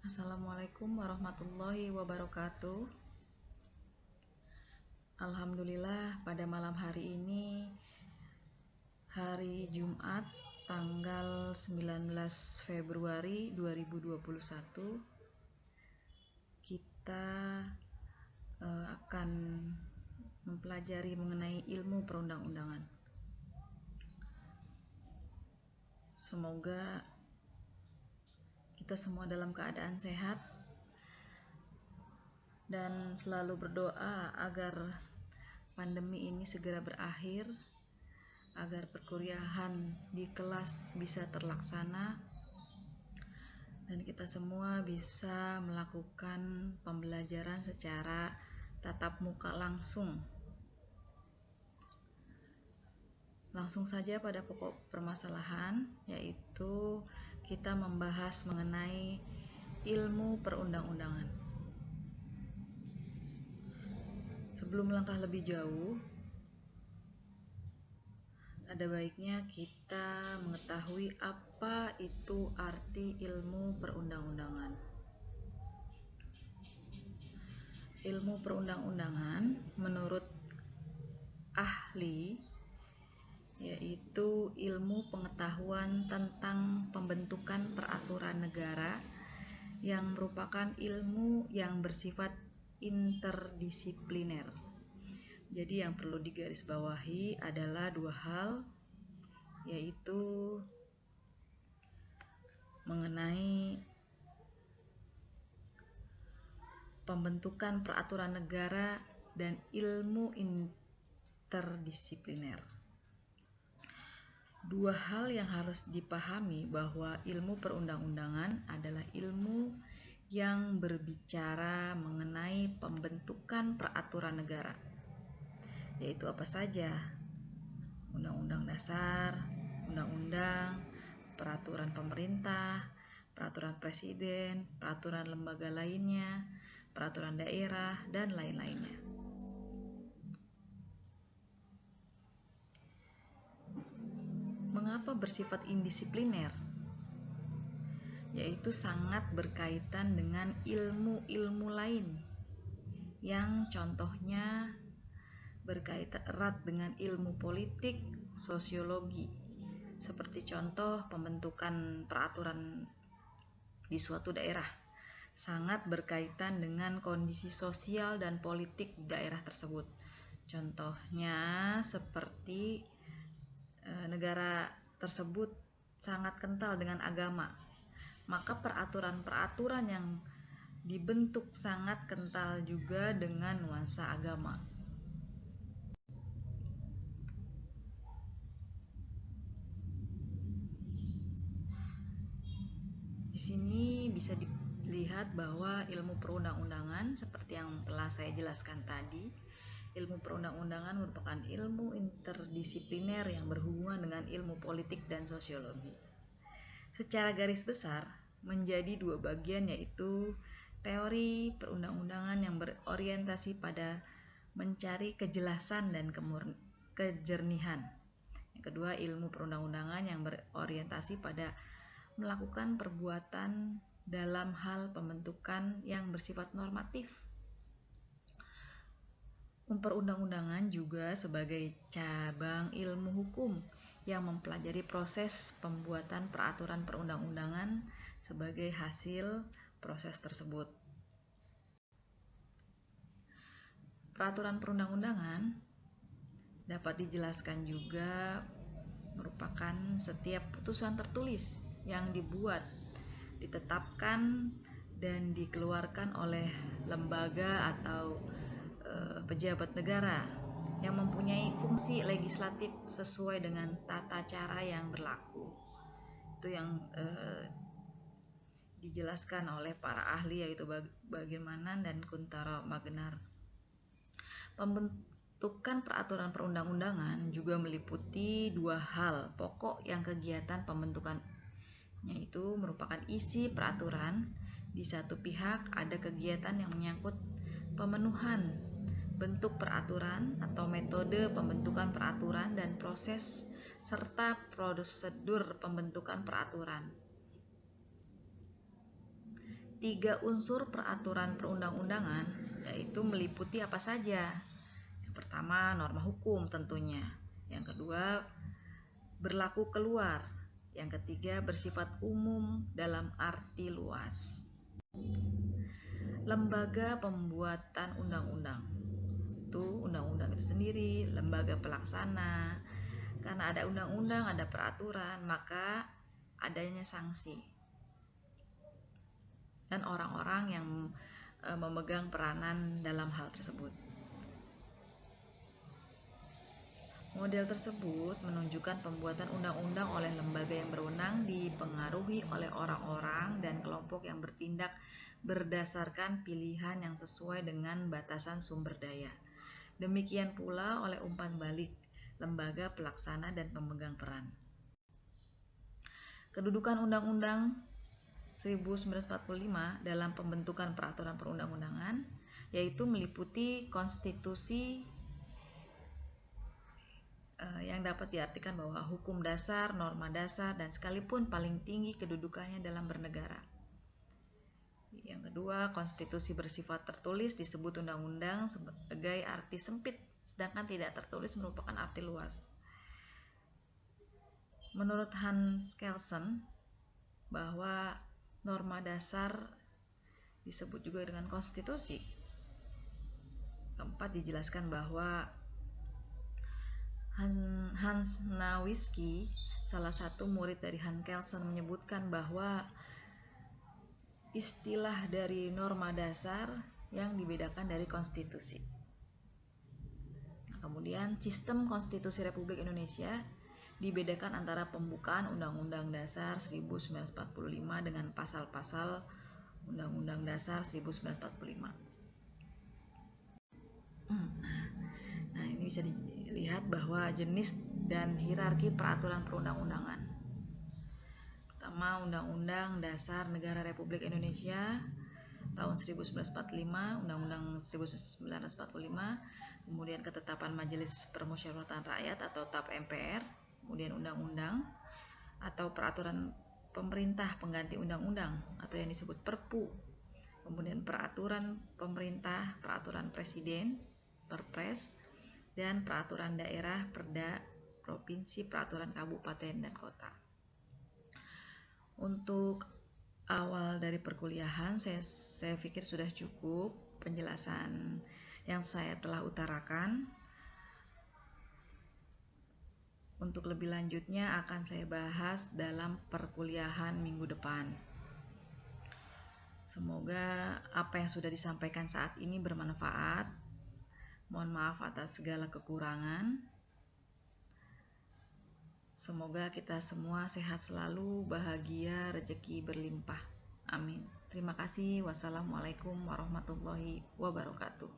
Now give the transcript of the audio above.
Assalamualaikum warahmatullahi wabarakatuh. Alhamdulillah, pada malam hari ini, hari Jumat, tanggal 19 Februari 2021, kita akan mempelajari mengenai ilmu perundang-undangan. Semoga kita semua dalam keadaan sehat dan selalu berdoa agar pandemi ini segera berakhir, agar perkuliahan di kelas bisa terlaksana dan kita semua bisa melakukan pembelajaran secara tatap muka langsung. Langsung saja pada pokok permasalahan, yaitu kita membahas mengenai ilmu perundang-undangan. Sebelum melangkah lebih jauh, ada baiknya kita mengetahui apa itu arti ilmu perundang-undangan. Ilmu perundang-undangan menurut ahli yaitu ilmu pengetahuan tentang pembentukan peraturan negara yang merupakan ilmu yang bersifat interdisipliner. Jadi yang perlu digarisbawahi adalah dua hal, yaitu mengenai pembentukan peraturan negara dan ilmu interdisipliner. Dua hal yang harus dipahami bahwa ilmu perundang-undangan adalah ilmu yang berbicara mengenai pembentukan peraturan negara, yaitu apa saja? Undang-undang dasar, undang-undang, peraturan pemerintah, peraturan presiden, peraturan lembaga lainnya, peraturan daerah, dan lain-lainnya. Mengapa bersifat indisipliner? Yaitu sangat berkaitan dengan ilmu-ilmu lain yang contohnya berkaitan erat dengan ilmu politik, sosiologi, seperti contoh pembentukan peraturan di suatu daerah sangat berkaitan dengan kondisi sosial dan politik di daerah tersebut. Contohnya seperti negara tersebut sangat kental dengan agama, maka peraturan-peraturan yang dibentuk sangat kental juga dengan nuansa agama. Di sini bisa dilihat bahwa ilmu perundang-undangan seperti yang telah saya jelaskan tadi, ilmu perundang-undangan merupakan ilmu interdisipliner yang berhubungan dengan ilmu politik dan sosiologi. Secara garis besar menjadi dua bagian, yaitu teori perundang-undangan yang berorientasi pada mencari kejelasan dan kejernihan. Yang kedua, ilmu perundang-undangan yang berorientasi pada melakukan perbuatan dalam hal pembentukan yang bersifat normatif. Perundang-undangan juga sebagai cabang ilmu hukum yang mempelajari proses pembuatan peraturan perundang-undangan sebagai hasil proses tersebut. Peraturan perundang-undangan dapat dijelaskan juga merupakan setiap putusan tertulis yang dibuat, ditetapkan, dan dikeluarkan oleh lembaga atau pejabat negara yang mempunyai fungsi legislatif sesuai dengan tata cara yang berlaku. Itu yang dijelaskan oleh para ahli, yaitu Bagirmanan dan Kuntaro Magenar. Pembentukan peraturan perundang-undangan juga meliputi dua hal pokok yang kegiatan pembentukannya itu merupakan isi peraturan. Di satu pihak ada kegiatan yang menyangkut pemenuhan bentuk peraturan atau metode pembentukan peraturan dan proses serta prosedur pembentukan peraturan. 3 unsur peraturan perundang-undangan yaitu meliputi apa saja. Yang pertama, norma hukum tentunya. Yang kedua, berlaku keluar. Yang ketiga, bersifat umum dalam arti luas. Lembaga pembuatan undang-undang. Itu undang-undang itu sendiri, lembaga pelaksana. Karena ada undang-undang, ada peraturan, maka adanya sanksi. Dan orang-orang yang memegang peranan dalam hal tersebut. Model tersebut menunjukkan pembuatan undang-undang oleh lembaga yang berwenang dipengaruhi oleh orang-orang dan kelompok yang bertindak berdasarkan pilihan yang sesuai dengan batasan sumber daya. Demikian pula oleh umpan balik, lembaga pelaksana dan pemegang peran. Kedudukan Undang-Undang 1945 dalam pembentukan peraturan perundang-undangan yaitu meliputi konstitusi yang dapat diartikan bahwa hukum dasar, norma dasar, dan sekalipun paling tinggi kedudukannya dalam bernegara. Yang kedua, konstitusi bersifat tertulis disebut undang-undang sebagai arti sempit, sedangkan tidak tertulis merupakan arti luas. Menurut Hans Kelsen, bahwa norma dasar disebut juga dengan konstitusi. Keempat, dijelaskan bahwa Hans Nawiski, salah satu murid dari Hans Kelsen, menyebutkan bahwa istilah dari norma dasar yang dibedakan dari konstitusi. Nah, kemudian sistem konstitusi Republik Indonesia dibedakan antara pembukaan Undang-Undang Dasar 1945 dengan pasal-pasal Undang-Undang Dasar 1945. Nah, ini bisa dilihat bahwa jenis dan hierarki peraturan perundang-undangan. Pertama, Undang-Undang Dasar Negara Republik Indonesia tahun 1945, Undang-Undang 1945, kemudian ketetapan Majelis Permusyawaratan Rakyat atau TAP MPR, kemudian undang-undang atau peraturan pemerintah pengganti undang-undang atau yang disebut Perpu, kemudian peraturan pemerintah, peraturan presiden, Perpres, dan peraturan daerah, Perda, provinsi, peraturan kabupaten dan kota. Untuk awal dari perkuliahan saya pikir sudah cukup penjelasan yang saya telah utarakan. Untuk lebih lanjutnya akan saya bahas dalam perkuliahan minggu depan. Semoga apa yang sudah disampaikan saat ini bermanfaat. Mohon maaf atas segala kekurangan. Semoga kita semua sehat selalu, bahagia, rezeki berlimpah. Amin. Terima kasih. Wassalamualaikum warahmatullahi wabarakatuh.